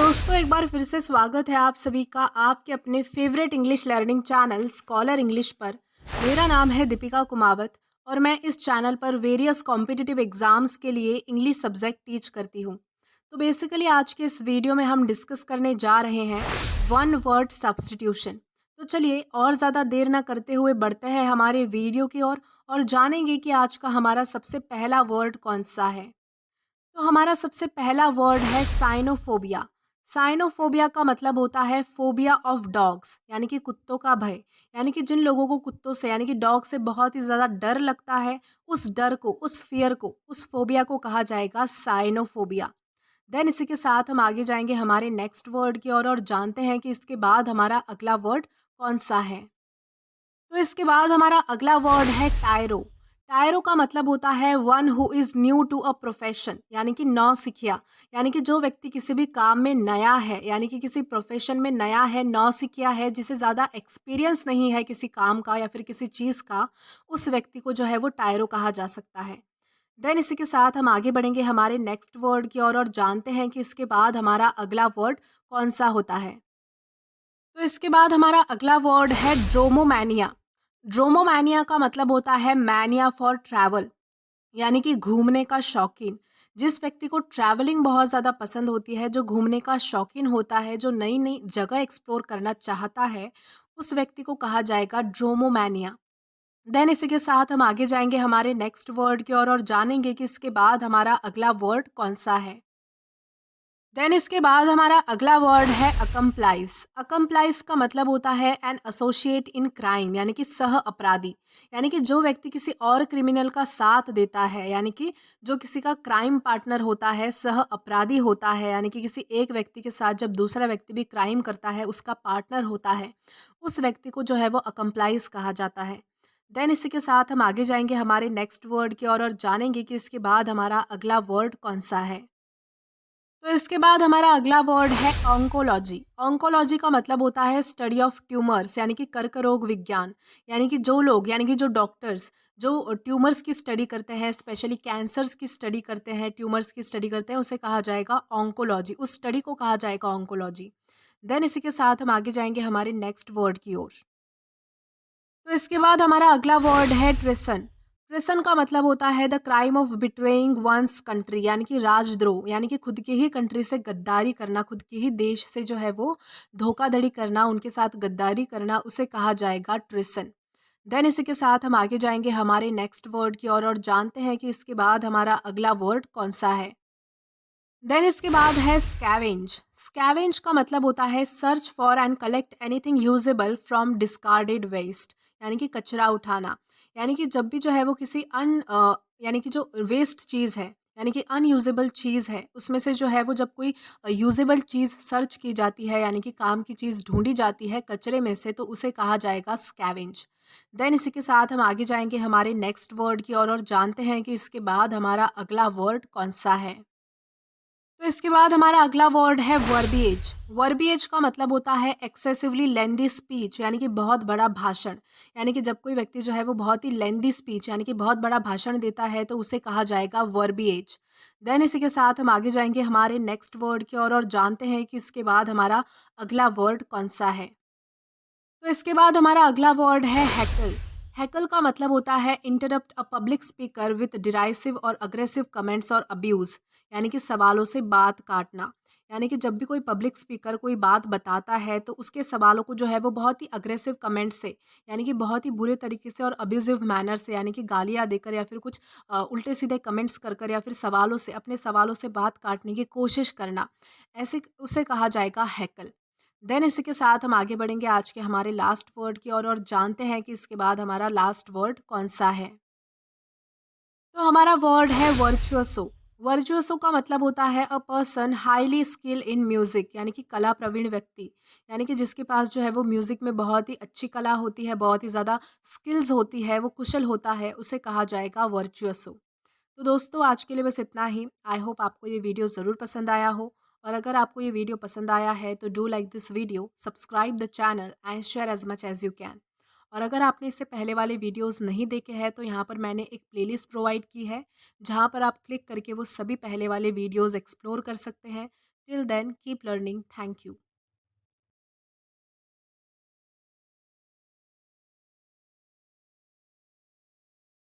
दोस्तों, एक बार फिर से स्वागत है आप सभी का आपके अपने favourite English learning channel scholar English पर। मेरा नाम है दीपिका कुमावत और मैं इस चैनल पर वेरियस कॉम्पिटिटिव एग्जाम्स के लिए इंग्लिश सब्जेक्ट टीच करती हूँ। तो बेसिकली आज के इस वीडियो में हम डिस्कस करने जा रहे हैं वन वर्ड सब्स्टिट्यूशन। तो चलिए और ज़्यादा देर ना करते हुए बढ़ते हैं हमारे वीडियो की ओर और जानेंगे कि आज का हमारा सबसे पहला वर्ड कौन सा है। तो हमारा सबसे पहला वर्ड है साइनोफोबिया। साइनोफोबिया का मतलब होता है फोबिया ऑफ डॉग्स, यानी कि कुत्तों का भय। यानी कि जिन लोगों को कुत्तों से यानी कि डॉग से बहुत ही ज़्यादा डर लगता है, उस डर को, उस फियर को, उस फोबिया को कहा जाएगा साइनोफोबिया। देन इसी के साथ हम आगे जाएंगे हमारे नेक्स्ट वर्ड की ओर और जानते हैं कि इसके बाद हमारा अगला वर्ड कौन सा है। तो इसके बाद हमारा अगला वर्ड है टायरो। टायरो का मतलब होता है one who is new to a profession, यानी कि नौसिखिया। यानी कि जो व्यक्ति किसी भी काम में नया है, यानी कि किसी प्रोफेशन में नया है, नौसिखिया है, जिसे ज़्यादा एक्सपीरियंस नहीं है किसी काम का या फिर किसी चीज़ का, उस व्यक्ति को जो है वो टायरो कहा जा सकता है। देन इसी के साथ हम आगे बढ़ेंगे हमारे नेक्स्ट वर्ड की ओर और जानते हैं कि इसके बाद हमारा अगला वर्ड कौन सा होता है। तो इसके बाद हमारा अगला वर्ड है ड्रोमोमैनिया। ड्रोमोमैनिया का मतलब होता है मैनिया फॉर ट्रैवल, यानी कि घूमने का शौकीन। जिस व्यक्ति को ट्रैवलिंग बहुत ज़्यादा पसंद होती है, जो घूमने का शौकीन होता है, जो नई नई जगह एक्सप्लोर करना चाहता है, उस व्यक्ति को कहा जाएगा ड्रोमोमैनिया। देन इसी के साथ हम आगे जाएंगे हमारे नेक्स्ट वर्ड की ओर और जानेंगे कि इसके बाद हमारा अगला वर्ड कौन सा है। देन इसके बाद हमारा अगला वर्ड है अकम्प्लाइज। अकम्प्लाइज का मतलब होता है एन एसोसिएट इन क्राइम, यानी कि सह अपराधी। यानी कि जो व्यक्ति किसी और क्रिमिनल का साथ देता है, यानी कि जो किसी का क्राइम पार्टनर होता है, सह अपराधी होता है, यानी कि किसी एक व्यक्ति के साथ जब दूसरा व्यक्ति भी क्राइम करता है, उसका पार्टनर होता है, उस व्यक्ति को जो है वो अकम्प्लाइज कहा जाता है। देन इसी के साथ हम आगे जाएंगे हमारे नेक्स्ट वर्ड की ओर और जानेंगे कि इसके बाद हमारा अगला वर्ड कौन सा है। तो इसके बाद हमारा अगला वर्ड है ऑन्कोलॉजी। ऑन्कोलॉजी का मतलब होता है स्टडी ऑफ ट्यूमर्स, यानी कि कर्क रोग विज्ञान। यानी कि जो लोग, यानी कि जो डॉक्टर्स जो ट्यूमर्स की स्टडी करते हैं, स्पेशली कैंसर्स की स्टडी करते हैं, ट्यूमर्स की स्टडी करते हैं, उसे कहा जाएगा ऑन्कोलॉजी। उस स्टडी को कहा जाएगा ऑन्कोलॉजी। देन इसी के साथ हम आगे जाएंगे हमारे नेक्स्ट वर्ड की ओर। तो इसके बाद हमारा अगला वर्ड है ट्रेसन। ट्रेसन का मतलब होता है the crime of betraying one's country, यानी कि राजद्रोह। यानी कि खुद की ही कंट्री से गद्दारी करना, खुद के ही देश से जो है वो धोखाधड़ी करना, उनके साथ गद्दारी करना, उसे कहा जाएगा ट्रेसन। देन इसी के साथ हम आगे जाएंगे हमारे नेक्स्ट वर्ड की ओर और जानते हैं कि इसके बाद हमारा अगला वर्ड कौन सा है। देन इसके बाद है स्कैवेंज। स्कैवेंज का मतलब होता है search for and collect anything usable from discarded waste, यानी कि कचरा उठाना। यानी कि जब भी जो है वो किसी यानी कि जो वेस्ट चीज़ है, यानी कि अनयूजेबल चीज़ है, उसमें से जो है वो जब कोई यूजेबल चीज़ सर्च की जाती है, यानी कि काम की चीज़ ढूंढी जाती है कचरे में से, तो उसे कहा जाएगा स्कैवेंज। देन इसी के साथ हम आगे जाएंगे हमारे नेक्स्ट वर्ड की ओर और जानते हैं कि इसके बाद हमारा अगला वर्ड कौन सा है। तो इसके बाद हमारा अगला वर्ड है वर्बिएज। वर्बिएज का मतलब होता है एक्सेसिवली लेंदी स्पीच, यानी कि बहुत बड़ा भाषण। यानी कि जब कोई व्यक्ति जो है वो बहुत ही लेंदी स्पीच, यानी कि बहुत बड़ा भाषण देता है, तो उसे कहा जाएगा वर्बिएज। देन इसी के साथ हम आगे जाएंगे हमारे नेक्स्ट वर्ड की ओर और जानते हैं कि इसके बाद हमारा अगला वर्ड कौन सा है। तो इसके बाद हमारा अगला वर्ड है हैकल। हैकल का मतलब होता है interrupt a public speaker with derisive और अग्रेसिव कमेंट्स और अब्यूज़, यानी कि सवालों से बात काटना। यानी कि जब भी कोई पब्लिक स्पीकर कोई बात बताता है, तो उसके सवालों को जो है वो बहुत ही अग्रेसिव कमेंट से, यानी कि बहुत ही बुरे तरीके से और अब्यूजिव मैनर से, यानी कि गालियाँ देकर या फिर कुछ उल्टे सीधे कमेंट्स कर कर या फिर सवालों से, अपने सवालों से बात काटने की कोशिश करना, ऐसे उसे कहा जाएगा हैकल। देन इसी के साथ हम आगे बढ़ेंगे आज के हमारे लास्ट वर्ड की ओर और जानते हैं कि इसके बाद हमारा लास्ट वर्ड कौन सा है। तो हमारा वर्ड है वर्चुअसो। वर्चुअसो का मतलब होता है a person highly skill in music, यानी कि कला प्रवीण व्यक्ति। यानी कि जिसके पास जो है वो म्यूजिक में बहुत ही अच्छी कला होती है, बहुत ही ज़्यादा स्किल्स होती है, वो कुशल होता है, उसे कहा जाएगा वर्चुअसो। तो दोस्तों, आज के लिए बस इतना ही। आई होप आपको ये वीडियो ज़रूर पसंद आया हो, और अगर आपको ये वीडियो पसंद आया है तो do like this video, subscribe the channel and share as much as you can. और अगर आपने इससे पहले वाले वीडियोस नहीं देखे हैं, तो यहाँ पर मैंने एक प्लेलिस्ट प्रोवाइड की है, जहाँ पर आप क्लिक करके वो सभी पहले वाले वीडियोस एक्सप्लोर कर सकते हैं। Till then keep learning. Thank you.